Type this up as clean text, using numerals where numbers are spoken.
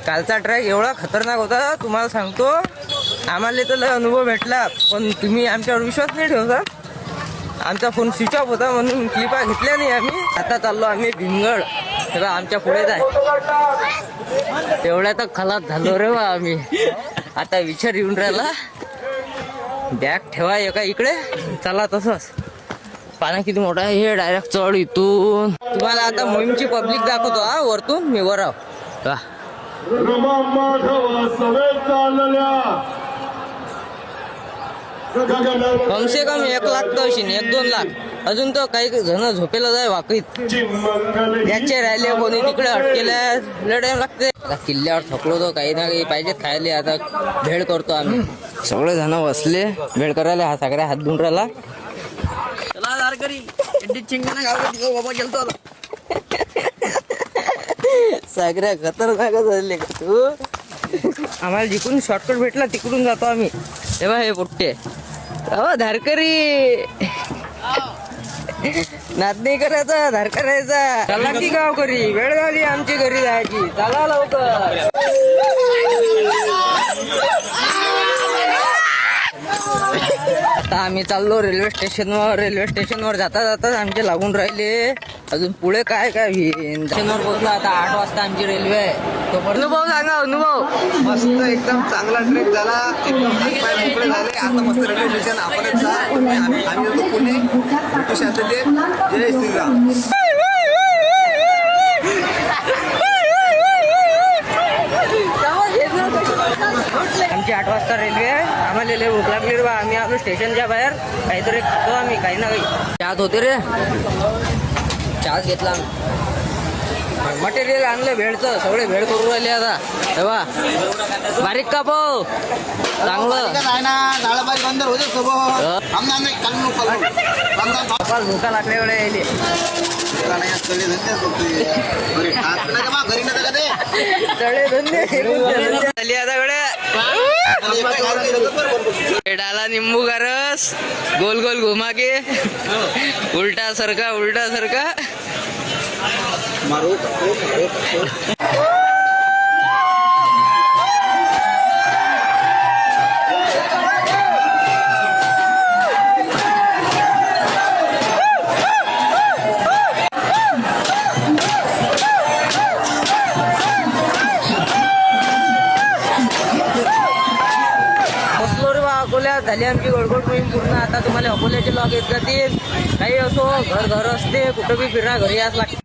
कालचा ट्रॅक एवढा खतरनाक होता तुम्हाला सांगतो. आम्हाला तर लय अनुभव भेटला, पण तुम्ही आमच्यावर विश्वास नाही ठेवता. आमचा फोन स्विच ऑफ होता म्हणून क्लिपा घेतल्या नाही आम्ही. आता चाललो आम्ही भीमगड. तेव्हा आमच्या पुढे जाय तेवढ्या तर खलास झालो रे बा आम्ही. आता विचार येऊन राहिला बॅग ठेवा एका इकडे, चला तसंच. पाना किती मोठा आहे हे, डायरेक्ट चढ इथून. तुम्हाला आता मोहीमची पब्लिक दाखवतो हा वरतून. मी वर आहो कमसे कम 1 लाख तर असेल, 1-2 लाख. अजून तर काही जण झोपेला जाय वाकरीत. याचे राहिले कोणी तिकडे अटकेल्या लढायला लागते. आता किल्ल्यावर थकलो तो, काही ना काही पाहिजेत खायला. आता भेळ करतो आम्ही. सगळे जण बसले भेळ करायला. हा सगळ्या हात धुवून राहिला. सगळ्या खतरनाक झाले का तू. आम्हाला जिकडून शॉर्टकट भेटला तिकडून जातो आम्ही. तेव्हा हे पोट्टे धारकरी नाद नाही करायचा, धार करायचा. चला की गावकरी, वेळ झाली आमची घरी जायची. चला लवकर. आता आम्ही चाललो रेल्वे स्टेशनवर. रेल्वे स्टेशनवर जाता जाताच आमचे लागून राहिले. अजून पुढे काय काय होईल. स्टेशनवर पोहोचलो. आता 8 वाजता आमची रेल्वे आहे. तो अनुभव सांगा. अनुभव मस्त एकदम चांगला ट्रेक झाला. एकदम पाय मोकळे झाले. आता मस्त रेल्वे स्टेशन आपणच जा. आम्ही होतो पुणे. भेटू शांततेत. जय श्रीराम. आमची 8 वाजता रेल्वे आहे. आम्हाला लय भूक लागली रे बा. आम्ही आलो स्टेशनच्या बाहेर. काहीतरी खातो आम्ही, काही ना काही. चहात होते रे, चहाच घेतला. मटेरियल आणलं भेळचं, सगळे भेळ करू राहिले आता. तेव्हा बारीक का पाव चांगलं भूका लागल्याकडे यायले. डाला नींबू का रस, गोल गोल घुमा के उल्टा सरका उल्टा सरका. अकोल्यात झाली आमची गोडगोड मोहीम पूर्ण. आता तुम्हाला अकोल्याचे लॉग येत जातील. काही असो, घर असते, कुठं बी फिरा, घरी याच लागते.